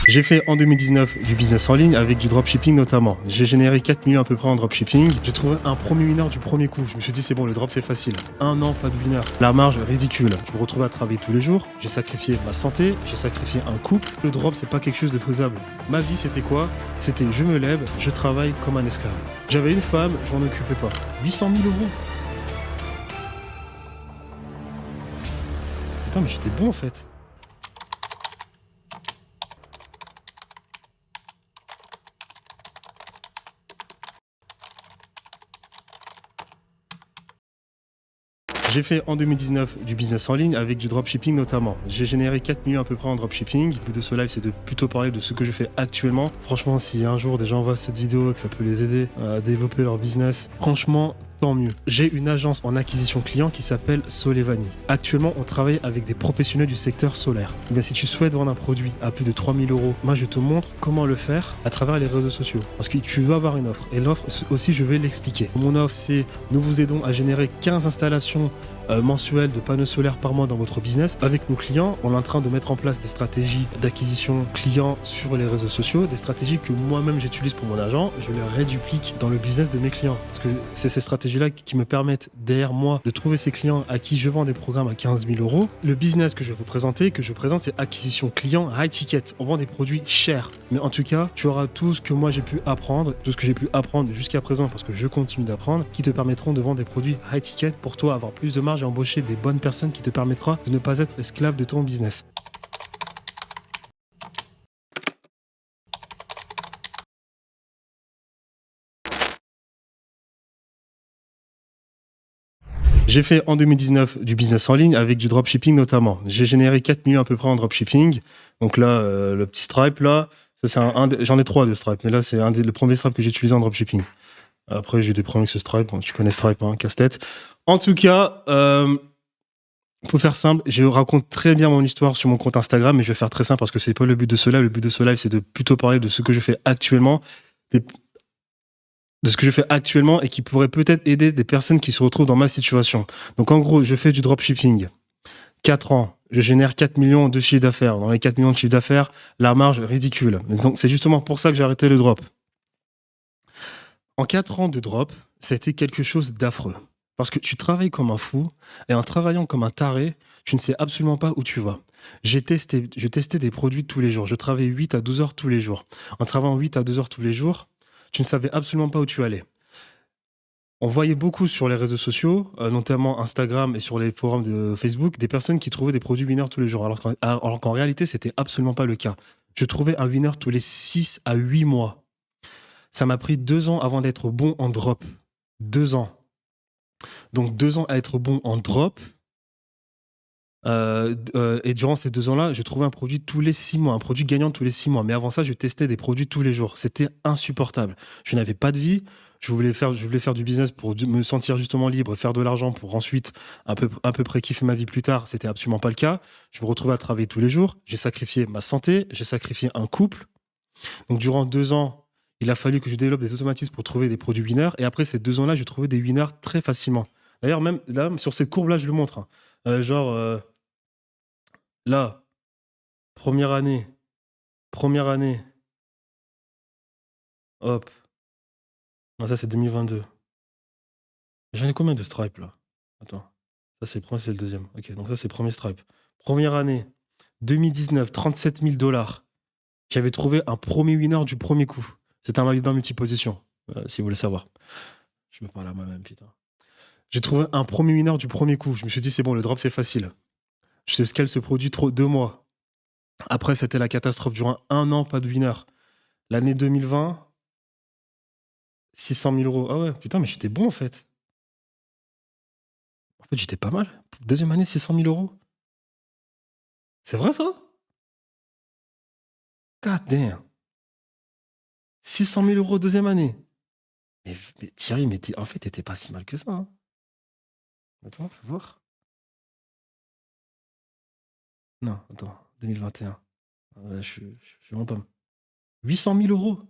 J'ai fait en 2019 du business en ligne avec du dropshipping notamment. J'ai généré 4 millions à peu près en dropshipping. J'ai trouvé un premier winner du premier coup. Je me suis dit c'est bon, le drop c'est facile. Un an, pas de winner. La marge ridicule. Je me retrouvais à travailler tous les jours. J'ai sacrifié ma santé, j'ai sacrifié un couple. Le drop c'est pas quelque chose de faisable. Ma vie c'était quoi? C'était je me lève, je travaille comme un esclave. J'avais une femme, je m'en occupais pas. 800 000 euros. Putain mais j'étais bon en fait. J'ai fait en 2019 du business en ligne avec du dropshipping notamment. J'ai généré 4 millions à peu près en dropshipping. Le but de ce live, c'est de plutôt parler de ce que je fais actuellement. Franchement, si un jour des gens voient cette vidéo et que ça peut les aider à développer leur business, franchement, tant mieux. J'ai une agence en acquisition client qui s'appelle Solevani. Actuellement, on travaille avec des professionnels du secteur solaire. Eh bien, si tu souhaites vendre un produit à plus de 3000 euros, moi je te montre comment le faire à travers les réseaux sociaux. Parce que tu dois avoir une offre. Et l'offre aussi, je vais l'expliquer. Mon offre, c'est nous vous aidons à générer 15 installations mensuelles de panneaux solaires par mois dans votre business. Avec nos clients, on est en train de mettre en place des stratégies d'acquisition clients sur les réseaux sociaux, des stratégies que moi-même j'utilise pour mon agent. Je les réduplique dans le business de mes clients. Parce que c'est ces stratégies-là qui me permettent derrière moi de trouver ces clients à qui je vends des programmes à 15 000 euros. Le business que je vais vous présenter, que je présente, c'est acquisition client high ticket. On vend des produits chers. Mais en tout cas, tu auras tout ce que moi j'ai pu apprendre, tout ce que j'ai pu apprendre jusqu'à présent parce que je continue d'apprendre, qui te permettront de vendre des produits high ticket pour toi, avoir plus de marge et embaucher des bonnes personnes qui te permettra de ne pas être esclave de ton business. J'ai fait en 2019 du business en ligne avec du dropshipping notamment. J'ai généré 4 millions à peu près en dropshipping. Donc là, le petit Stripe là, ça c'est j'en ai 3 de Stripe, mais là c'est le premier Stripe que j'ai utilisé en dropshipping. Après j'ai eu des problèmes avec ce Stripe, bon, tu connais Stripe, hein, casse-tête. En tout cas, pour faire simple, je raconte très bien mon histoire sur mon compte Instagram, mais je vais faire très simple parce que c'est pas le but de ce live. Le but de ce live, c'est de plutôt parler de ce que je fais actuellement, de ce que je fais actuellement et qui pourrait peut-être aider des personnes qui se retrouvent dans ma situation. Donc en gros, je fais du dropshipping. 4 ans, je génère 4 millions de chiffre d'affaires. Dans les 4 millions de chiffre d'affaires, la marge ridicule. Donc c'est justement pour ça que j'ai arrêté le drop. En 4 ans de drop, ça a été quelque chose d'affreux. Parce que tu travailles comme un fou, et en travaillant comme un taré, tu ne sais absolument pas où tu vas. Je testais des produits tous les jours. Je travaillais 8 à 12 heures tous les jours. En travaillant 8 à 2 heures tous les jours, tu ne savais absolument pas où tu allais. On voyait beaucoup sur les réseaux sociaux, notamment Instagram et sur les forums de Facebook, des personnes qui trouvaient des produits winners tous les jours, alors qu'en réalité, c'était absolument pas le cas. Je trouvais un winner tous les 6 à 8 mois. Ça m'a pris 2 ans avant d'être bon en drop. 2 ans. Donc 2 ans à être bon en drop. Et durant ces 2 ans-là, je trouvais un produit tous les 6 mois, un produit gagnant tous les 6 mois. Mais avant ça, je testais des produits tous les jours. C'était insupportable. Je n'avais pas de vie. Je voulais faire du business pour me sentir justement libre, faire de l'argent pour ensuite à peu près kiffer ma vie plus tard. C'était absolument pas le cas. Je me retrouvais à travailler tous les jours. J'ai sacrifié ma santé, j'ai sacrifié un couple. Donc durant 2 ans, il a fallu que je développe des automatismes pour trouver des produits winners. Et après ces 2 ans-là, je trouvais des winners très facilement. D'ailleurs, même là, sur cette courbe-là, je le montre. Hein. Là, première année, hop. Non, ça c'est 2022. J'en ai combien de stripes là? Attends. Ça c'est le premier, c'est le deuxième. Ok, donc ça c'est le premier stripe. Première année, 2019, 37 000 $. J'avais trouvé un premier winner du premier coup. C'était un maillot multiposition, si vous voulez savoir. Je me parle à moi-même, putain. J'ai trouvé un premier winner du premier coup. Je me suis dit, c'est bon, le drop c'est facile. Je scale ce produit 2 mois. Après, c'était la catastrophe. Durant 1 an, pas de winner. L'année 2020, 600 000 euros. Ah ouais, putain, mais j'étais bon en fait. En fait, j'étais pas mal. Deuxième année, 600 000 euros. C'est vrai ça? God damn. 600 000 euros deuxième année. Mais Thierry, en fait, t'étais pas si mal que ça. Hein. Attends, faut voir. Non, attends, 2021. Je suis vraiment pas. 800 000 euros.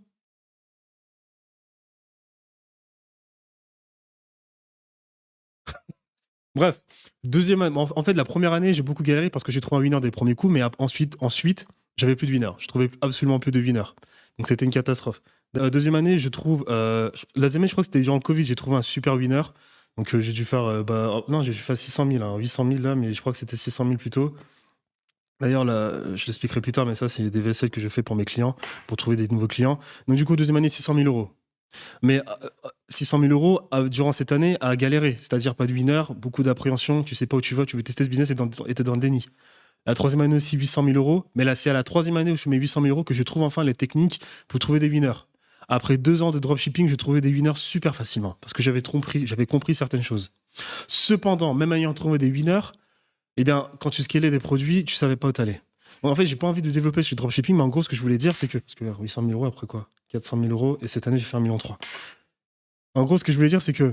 Bref, deuxième année. En fait, la première année, j'ai beaucoup galéré parce que j'ai trouvé un winner des premiers coups, mais ensuite, j'avais plus de winners. Je trouvais absolument plus de winners. Donc c'était une catastrophe. Deuxième année, je trouve. La deuxième année, je crois que c'était durant le Covid, j'ai trouvé un super winner. Donc j'ai dû faire. Non, j'ai dû faire 600 000, hein, 800 000 là, mais je crois que c'était 600 000 plutôt. D'ailleurs, là, je l'expliquerai plus tard, mais ça, c'est des vaisselles que je fais pour mes clients, pour trouver des nouveaux clients. Donc, du coup, deuxième année, 600 000 euros. Mais 600 000 euros durant cette année à galérer, c'est-à-dire pas de winner, beaucoup d'appréhension, tu sais pas où tu vas, tu veux tester ce business et t'es dans le déni. La troisième année aussi, 800 000 euros. Mais là, c'est à la troisième année où je fais mes 800 000 euros que je trouve enfin les techniques pour trouver des winners. Après 2 ans de dropshipping, je trouvais des winners super facilement parce que j'avais compris certaines choses. Cependant, même ayant trouvé des winners, eh bien, quand tu scalais des produits, tu savais pas où t'allais. Bon, en fait, j'ai pas envie de développer sur le dropshipping, mais en gros, ce que je voulais dire, c'est que. Parce que 800 000 euros, après quoi 400 000 euros, et cette année, j'ai fait 1,3 million. En gros, ce que je voulais dire, c'est que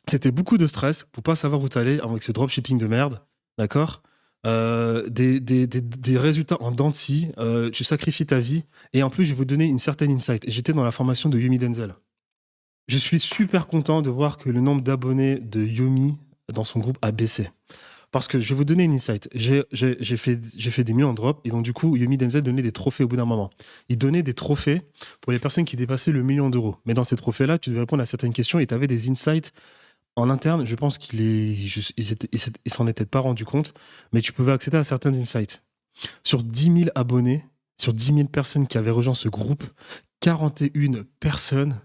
c'était beaucoup de stress pour pas savoir où t'allais avec ce dropshipping de merde, d'accord. Des résultats en dents de scie, tu sacrifies ta vie, et en plus, je vais vous donner une certaine insight. J'étais dans la formation de Yomi Denzel. Je suis super content de voir que le nombre d'abonnés de Yomi dans son groupe a baissé. Parce que je vais vous donner une insight. J'ai fait des millions en drop, et donc du coup, Yomi Denzel donnait des trophées au bout d'un moment. Il donnait des trophées pour les personnes qui dépassaient le million d'euros. Mais dans ces trophées-là, tu devais répondre à certaines questions et tu avais des insights en interne. Je pense ils s'en étaient pas rendu compte, mais tu pouvais accéder à certains insights. Sur 10 000 abonnés, sur 10 000 personnes qui avaient rejoint ce groupe, 41 personnes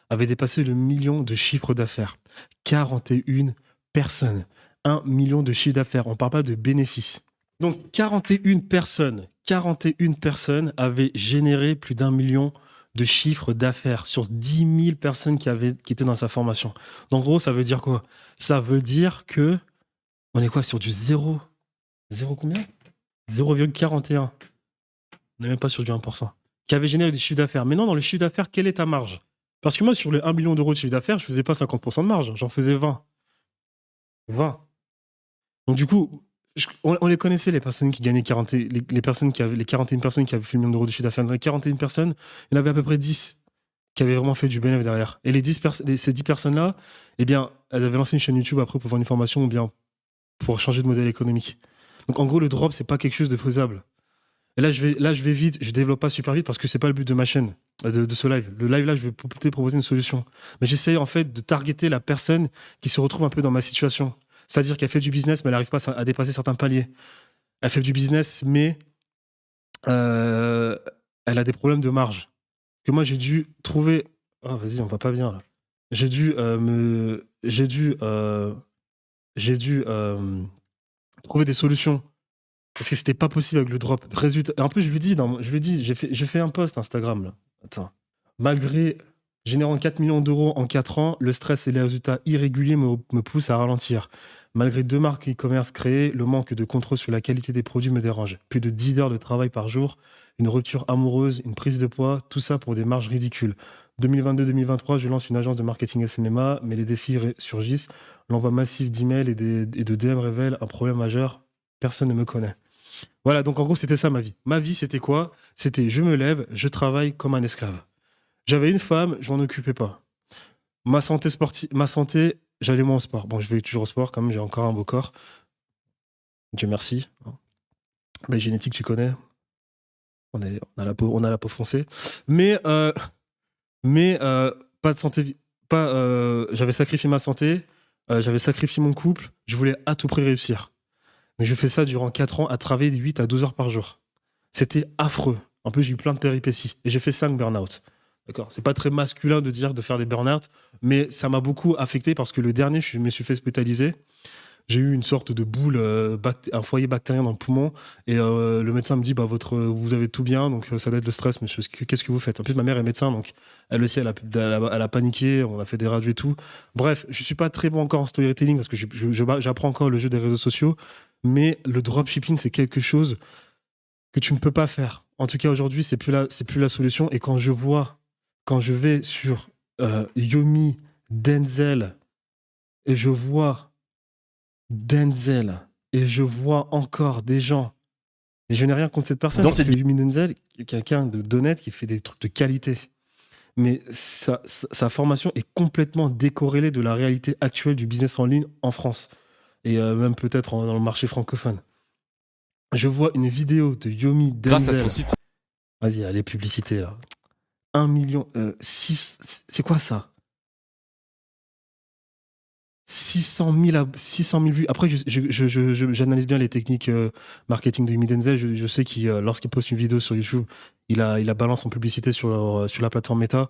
avaient dépassé le million de chiffre d'affaires. 41 personnes. 1 million de chiffre d'affaires. On ne parle pas de bénéfices. Donc, 41 personnes avaient généré plus d'1 million de chiffre d'affaires sur 10 000 personnes qui étaient dans sa formation. Donc, en gros, ça veut dire quoi? Ça veut dire que on est quoi sur du 0 combien? 0,41. On n'est même pas sur du 1%. Qui avait généré du chiffre d'affaires. Mais non, dans le chiffre d'affaires, quelle est ta marge? Parce que moi, sur les 1 million d'euros de chiffre d'affaires, je ne faisais pas 50% de marge. J'en faisais 20. 20. Donc du coup, on les connaissait, les personnes qui gagnaient 40, les 41 personnes qui avaient fait le million d'euros de chiffre d'affaires. Dans les 41 personnes, il y en avait à peu près 10 qui avaient vraiment fait du bénéfice derrière. Et ces 10 personnes-là, eh bien, elles avaient lancé une chaîne YouTube après pour faire une formation ou bien pour changer de modèle économique. Donc en gros, le drop, c'est pas quelque chose de faisable. Et là, je vais vite, je développe pas super vite parce que c'est pas le but de ma chaîne, de ce live. Le live là, je vais peut-être proposer une solution. Mais j'essaie en fait de targeter la personne qui se retrouve un peu dans ma situation. C'est-à-dire qu'elle fait du business, mais elle n'arrive pas à dépasser certains paliers. Elle fait du business, mais elle a des problèmes de marge. Que moi, j'ai dû trouver. Oh, vas-y, on va pas bien là. J'ai dû trouver des solutions parce que c'était pas possible avec le drop. Résultat. En plus, je lui dis, j'ai fait un post Instagram là. Attends. Malgré générant 4 millions d'euros en 4 ans, le stress et les résultats irréguliers me poussent à ralentir. Malgré 2 marques e-commerce créées, le manque de contrôle sur la qualité des produits me dérange. Plus de 10 heures de travail par jour, une rupture amoureuse, une prise de poids, tout ça pour des marges ridicules. 2022-2023, je lance une agence de marketing SMMA, mais les défis surgissent. L'envoi massif d'emails et de DM révèle un problème majeur. Personne ne me connaît. Voilà, donc en gros, c'était ça ma vie. Ma vie, c'était quoi? C'était je me lève, je travaille comme un esclave. J'avais une femme, je m'en occupais pas. Ma santé, j'allais moins au sport. Bon, je vais toujours au sport, quand même, j'ai encore un beau corps. Dieu merci. Mais génétique, tu connais. On a la peau foncée. Mais pas de santé. J'avais sacrifié ma santé, j'avais sacrifié mon couple, je voulais à tout prix réussir. Mais je fais ça durant 4 ans à travailler de 8 à 12 heures par jour. C'était affreux. En plus, j'ai eu plein de péripéties. Et j'ai fait 5 burn-out. D'accord. C'est pas très masculin de dire de faire des burn-out, mais ça m'a beaucoup affecté parce que le dernier, je me suis fait hospitaliser. J'ai eu une sorte de boule, un foyer bactérien dans le poumon. Et le médecin me dit, vous avez tout bien, donc ça doit être le stress, monsieur. Qu'est-ce que vous faites? En plus, ma mère est médecin, donc elle aussi, elle a paniqué. On a fait des radios et tout. Bref, je suis pas très bon encore en storytelling parce que j'apprends encore le jeu des réseaux sociaux. Mais le dropshipping, c'est quelque chose que tu ne peux pas faire. En tout cas, aujourd'hui, c'est plus la solution. Et quand je vais sur Yomi, Denzel, et je vois encore des gens, et je n'ai rien contre cette personne, parce que Yomi Denzel est quelqu'un d'honnête qui fait des trucs de qualité. Mais sa formation est complètement décorrélée de la réalité actuelle du business en ligne en France. Et même peut-être dans le marché francophone. Je vois une vidéo de Yomi grâce à son Denzel. site. Vas-y, là, les publicités, là. 1 million... 6... C'est quoi ça? 600 000 vues. Après, j'analyse bien les techniques marketing de Yomi Denzel. Je sais qu'il, lorsqu'il poste une vidéo sur YouTube, il a balance en publicité sur la plateforme Meta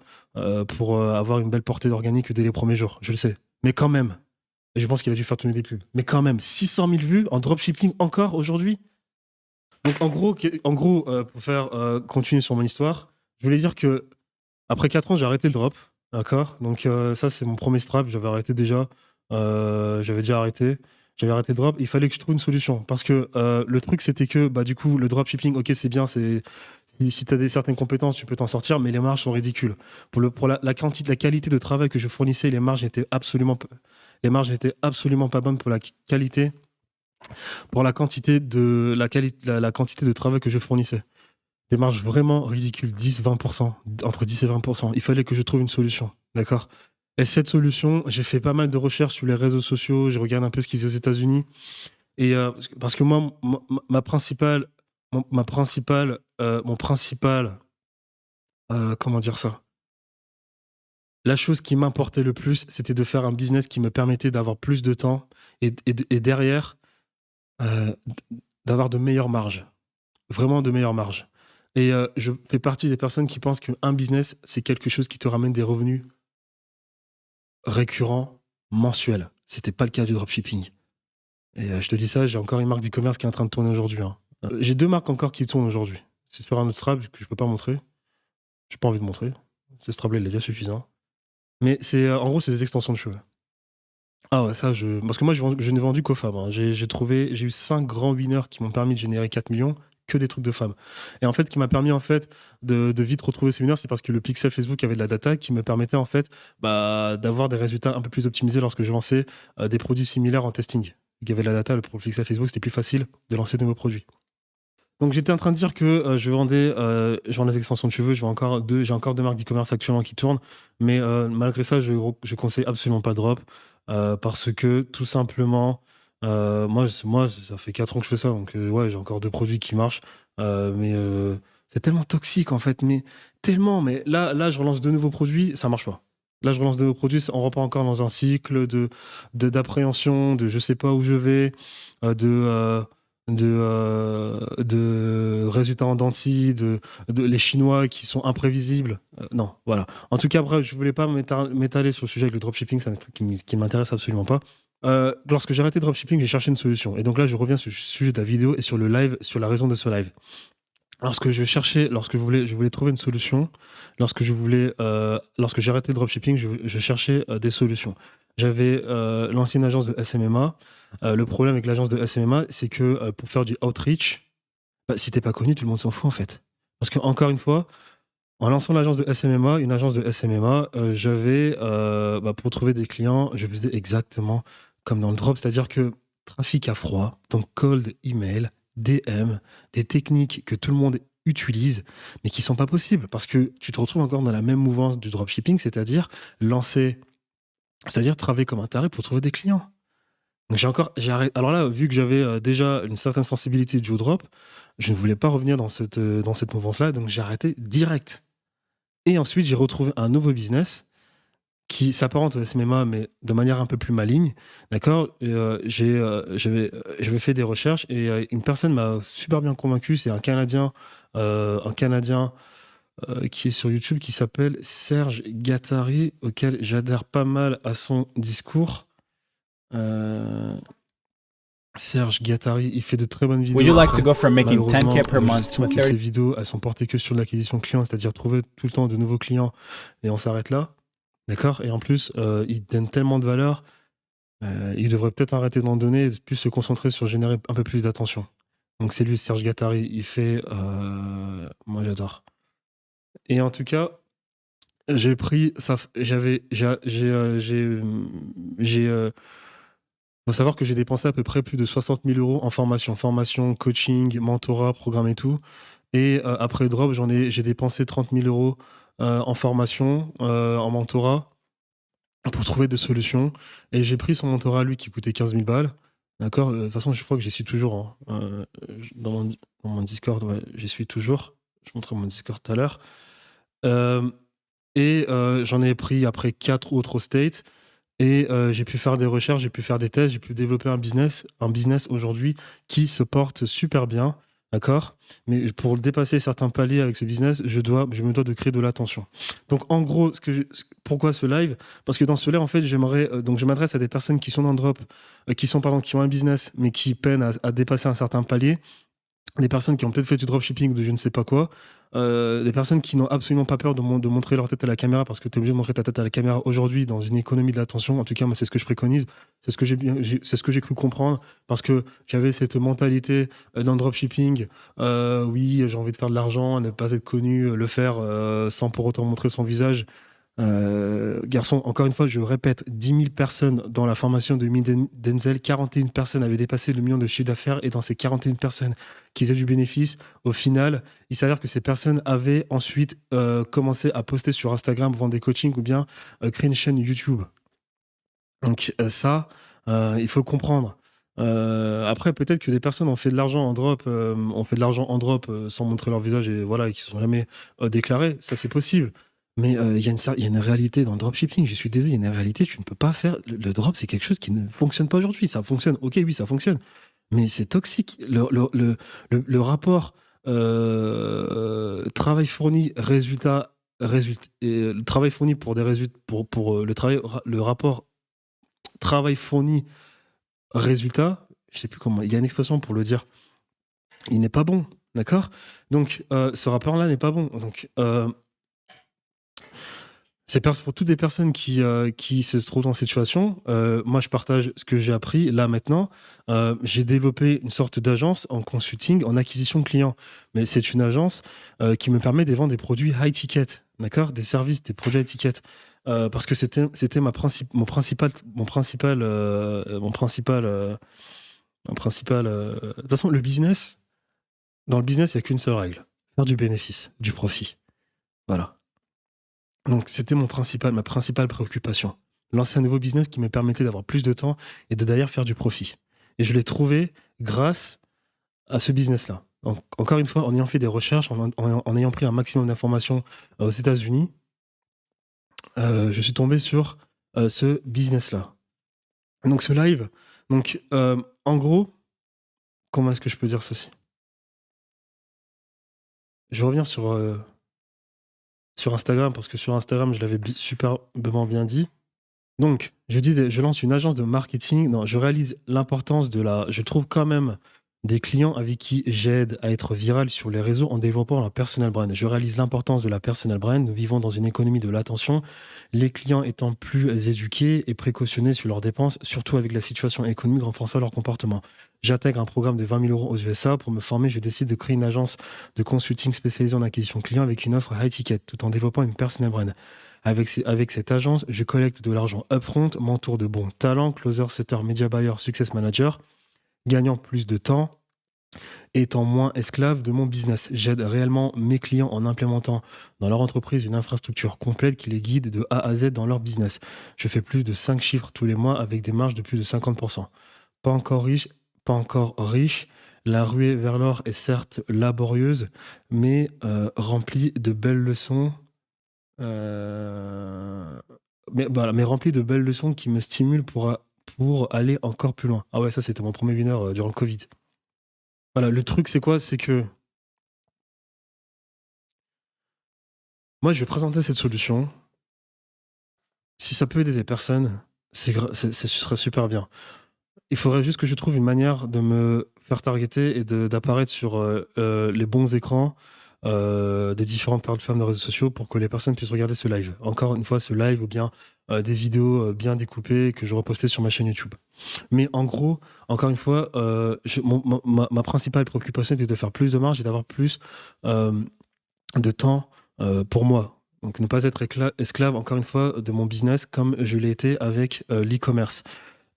pour avoir une belle portée d'organique dès les premiers jours. Je le sais. Mais quand même, et je pense qu'il a dû faire tourner des pubs. Mais quand même, 600 000 vues en dropshipping encore aujourd'hui. Donc en gros pour faire continuer sur mon histoire, je voulais dire que après 4 ans, j'ai arrêté le drop. D'accord. Donc ça, c'est mon premier strap. J'avais arrêté déjà. J'avais déjà arrêté. J'avais arrêté le drop. Il fallait que je trouve une solution. Parce que le truc, c'était que bah, du coup, le dropshipping, ok, c'est bien. Si tu as certaines compétences, tu peux t'en sortir, mais les marges sont ridicules. Pour la qualité de travail que je fournissais, les marges n'étaient absolument pas bonnes pour la qualité. Pour la quantité la quantité de travail que je fournissais. Des marges vraiment ridicules, 10-20%, entre 10 et 20%. Il fallait que je trouve une solution, d'accord? Et cette solution, j'ai fait pas mal de recherches sur les réseaux sociaux, j'ai regardé un peu ce qu'ils faisaient aux États-Unis. Et parce que moi, comment dire ça? La chose qui m'importait le plus, c'était de faire un business qui me permettait d'avoir plus de temps et derrière, euh, d'avoir de meilleures marges. Vraiment de meilleures marges. Et je fais partie des personnes qui pensent qu'un business, c'est quelque chose qui te ramène des revenus récurrents, mensuels. C'était pas le cas du dropshipping. Et je te dis ça, j'ai encore une marque d'e-commerce qui est en train de tourner aujourd'hui. Hein. J'ai 2 marques encore qui tournent aujourd'hui. C'est sur un autre Strab que je peux pas montrer. J'ai pas envie de montrer. Ce Strab-là, il est déjà suffisant. Mais c'est en gros, c'est des extensions de cheveux. Ah ouais, ça, parce que moi, je n'ai vendu qu'aux femmes. Hein. J'ai eu 5 grands winners qui m'ont permis de générer 4 millions, que des trucs de femmes. Et en fait, ce qui m'a permis en fait de vite retrouver ces winners, c'est parce que le pixel Facebook avait de la data qui me permettait en fait d'avoir des résultats un peu plus optimisés lorsque je lançais des produits similaires en testing. Il y avait de la data pour le pixel Facebook, c'était plus facile de lancer de nouveaux produits. Donc j'étais en train de dire que je vendais des extensions de cheveux, j'ai encore 2 marques d'e-commerce actuellement qui tournent, mais malgré ça, je conseille absolument pas de drop parce que tout simplement, moi, ça fait 4 ans que je fais ça, donc ouais, j'ai encore 2 produits qui marchent, mais c'est tellement toxique en fait, mais tellement, mais là, je relance 2 nouveaux produits, ça marche pas. Là, je relance de nouveaux produits, on repart encore dans un cycle d'appréhension, de je sais pas où je vais, de résultats en dents de scie, de les Chinois qui sont imprévisibles. Non, voilà. En tout cas, bref, je voulais pas m'étaler sur le sujet avec le dropshipping, c'est un truc qui m'intéresse absolument pas. Lorsque j'ai arrêté le dropshipping, j'ai cherché une solution. Et donc là, je reviens sur le sujet de la vidéo et sur le live, sur la raison de ce live. Lorsque je voulais trouver une solution, lorsque j'ai arrêté le dropshipping, je cherchais des solutions. J'avais lancé une agence de SMMA. Le problème avec l'agence de SMMA, c'est que pour faire du outreach, si t'es pas connu, tout le monde s'en fout en fait. Parce que encore une fois, en lançant une agence de SMMA, pour trouver des clients, je faisais exactement comme dans le drop, c'est-à-dire que trafic à froid, donc cold email, DM, des techniques que tout le monde utilise, mais qui sont pas possibles parce que tu te retrouves encore dans la même mouvance du dropshipping, c'est-à-dire travailler comme un taré pour trouver des clients. Donc j'ai arrêté. Alors là, vu que j'avais déjà une certaine sensibilité du drop, je ne voulais pas revenir dans cette mouvance-là, donc j'ai arrêté direct. Et ensuite, j'ai retrouvé un nouveau business qui s'apparente au SMMA, mais de manière un peu plus maligne. D'accord. J'avais fait des recherches et une personne m'a super bien convaincu. C'est un Canadien qui est sur YouTube qui s'appelle Serge Gattari, auquel j'adhère pas mal à son discours. Serge Gattari, il fait de très bonnes vidéos. Would you like to go from making 10K per month to que ces vidéos, elles sont portées que sur l'acquisition client, c'est-à-dire trouver tout le temps de nouveaux clients et on s'arrête là. D'accord. Et en plus, il donne tellement de valeur, il devrait peut-être arrêter d'en donner et plus se concentrer sur générer un peu plus d'attention. Donc c'est lui, Serge Gattari, il fait... moi j'adore. Et en tout cas, j'ai pris... faut savoir que j'ai dépensé à peu près plus de 60 000 € en formation, coaching, mentorat, programme et tout. Et après drop, j'ai dépensé 30 000 € en formation, en mentorat, pour trouver des solutions. Et j'ai pris son mentorat, lui, qui coûtait 15 000 balles. D'accord? De toute façon, je crois que j'y suis toujours, hein. Dans mon Discord, ouais, j'y suis toujours. Je montrerai mon Discord tout à l'heure. Euh, J'en ai pris après 4 autres states. Et j'ai pu faire des recherches, j'ai pu faire des tests, j'ai pu développer un business aujourd'hui qui se porte super bien, d'accord? Mais pour dépasser certains paliers avec ce business, je me dois de créer de l'attention. Donc en gros, pourquoi ce live? Parce que dans ce live, en fait, donc je m'adresse à des personnes qui sont dans le drop, qui ont un business, mais qui peinent à dépasser un certain palier. Des personnes qui ont peut-être fait du dropshipping ou de je ne sais pas quoi, des personnes qui n'ont absolument pas peur de montrer leur tête à la caméra parce que tu es obligé de montrer ta tête à la caméra aujourd'hui dans une économie de l'attention. En tout cas, moi, c'est ce que je préconise, c'est ce que j'ai cru comprendre parce que j'avais cette mentalité dans le dropshipping. Oui, j'ai envie de faire de l'argent, ne pas être connu, le faire sans pour autant montrer son visage. Garçon, encore une fois, je répète, 10 000 personnes dans la formation de Denzel, 41 personnes avaient dépassé le million de chiffre d'affaires et dans ces 41 personnes qui faisaient du bénéfice, au final, il s'avère que ces personnes avaient ensuite commencé à poster sur Instagram, vendre des coachings ou bien créer une chaîne YouTube. Donc il faut le comprendre. Après, peut-être que des personnes ont fait de l'argent en drop, sans montrer leur visage et voilà, et qui ne sont jamais déclarés. Ça, c'est possible. Mais il y a une réalité dans le dropshipping. Je suis désolé, il y a une réalité. Tu ne peux pas faire. Le drop, c'est quelque chose qui ne fonctionne pas aujourd'hui. Ça fonctionne. Ok, oui, ça fonctionne. Mais c'est toxique. Le rapport travail fourni, le travail fourni pour des résultats, le rapport travail fourni, résultat, je sais plus comment, il y a une expression pour le dire, il n'est pas bon, d'accord? Donc, ce rapport-là n'est pas bon. Donc, c'est pour toutes les personnes qui se trouvent dans cette situation. Moi, je partage ce que j'ai appris là maintenant. J'ai développé une sorte d'agence en consulting, en acquisition client. Mais c'est une agence qui me permet de vendre des produits high ticket, d'accord? Des services, des produits high ticket. Parce que c'était mon principal. De toute façon, dans le business, il n'y a qu'une seule règle. Faire du bénéfice, du profit. Voilà. Donc, c'était ma principale préoccupation. Lancer un nouveau business qui me permettait d'avoir plus de temps et de d'ailleurs faire du profit. Et je l'ai trouvé grâce à ce business-là. Encore une fois, en ayant fait des recherches, en ayant pris un maximum d'informations aux États-Unis, je suis tombé sur ce business-là. Donc, ce live, en gros, comment est-ce que je peux dire ceci? Je vais revenir sur Instagram, parce que sur Instagram, je l'avais superbement bien dit. Donc, je lance une agence de marketing. Non, je réalise l'importance je trouve quand même des clients avec qui j'aide à être viral sur les réseaux en développant leur personal brand. Je réalise l'importance de la personal brand. Nous vivons dans une économie de l'attention. Les clients étant plus éduqués et précautionnés sur leurs dépenses, surtout avec la situation économique renforçant leur comportement. J'intègre un programme de 20 000 euros aux USA. Pour me former, je décide de créer une agence de consulting spécialisée en acquisition client avec une offre high ticket, tout en développant une personal brand. Avec cette agence, je collecte de l'argent upfront, m'entoure de bons talents, closer, setter, media buyer, success manager, gagnant plus de temps, étant moins esclave de mon business. J'aide réellement mes clients en implémentant dans leur entreprise une infrastructure complète qui les guide de A à Z dans leur business. Je fais plus de 5 chiffres tous les mois avec des marges de plus de 50%. Pas encore riche. La ruée vers l'or est certes laborieuse, mais remplie de belles leçons. Mais rempli de belles leçons qui me stimulent pour aller encore plus loin. Ah ouais, ça c'était mon premier winner durant le Covid. Voilà, le truc c'est quoi? C'est que moi je vais présenter cette solution. Si ça peut aider des personnes, ce serait super bien. Il faudrait juste que je trouve une manière de me faire targeter et d'apparaître sur les bons écrans des différentes plateformes de réseaux sociaux pour que les personnes puissent regarder ce live. Encore une fois, ce live ou bien des vidéos bien découpées que je repostais sur ma chaîne YouTube. Mais en gros, encore une fois, ma principale préoccupation était de faire plus de marge et d'avoir plus de temps pour moi. Donc ne pas être esclave, encore une fois, de mon business comme je l'ai été avec l'e-commerce.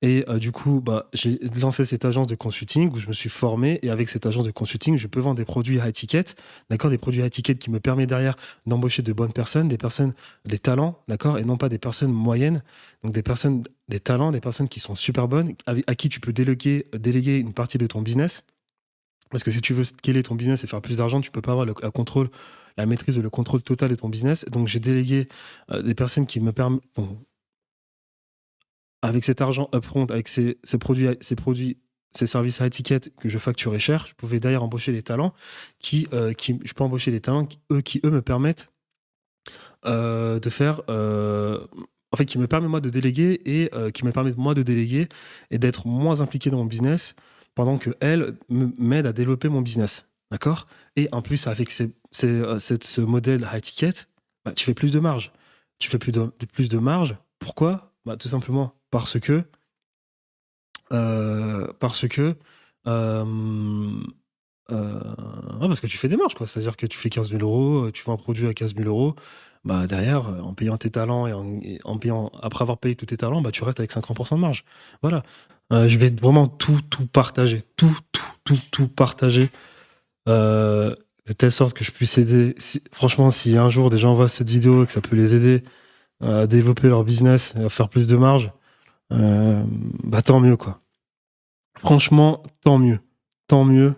Et du coup, j'ai lancé cette agence de consulting où je me suis formé. Et avec cette agence de consulting, je peux vendre des produits high ticket, d'accord, des produits high ticket qui me permettent derrière d'embaucher de bonnes personnes, des talents, d'accord, et non pas des personnes moyennes. Donc des talents, des personnes qui sont super bonnes, à qui tu peux déléguer une partie de ton business. Parce que si tu veux scaler ton business et faire plus d'argent, tu peux pas avoir la maîtrise ou le contrôle total de ton business. Donc j'ai délégué des personnes qui me permettent, avec cet argent upfront, avec ces produits, ces services high ticket que je facturais cher, je pouvais d'ailleurs embaucher des talents je peux embaucher des talents qui eux me permettent de faire, en fait, qui me permet moi de déléguer et qui me permettent moi de déléguer et d'être moins impliqué dans mon business pendant que elles m'aident à développer mon business, d'accord. Et en plus avec ce modèle high ticket, tu fais plus de marge. Tu fais plus de marge. Pourquoi? Tout simplement parce que parce que tu fais des marges, quoi. C'est-à-dire que tu fais 15 000 euros, tu vends un produit à 15 000 euros, derrière, en payant tes talents et en payant, après avoir payé tous tes talents, tu restes avec 50% de marge. Voilà. Je vais vraiment tout partager. Tout partager. De telle sorte que je puisse aider. Franchement, si un jour des gens voient cette vidéo et que ça peut les aider à développer leur business et à faire plus de marge, tant mieux, quoi. Franchement, tant mieux. Tant mieux.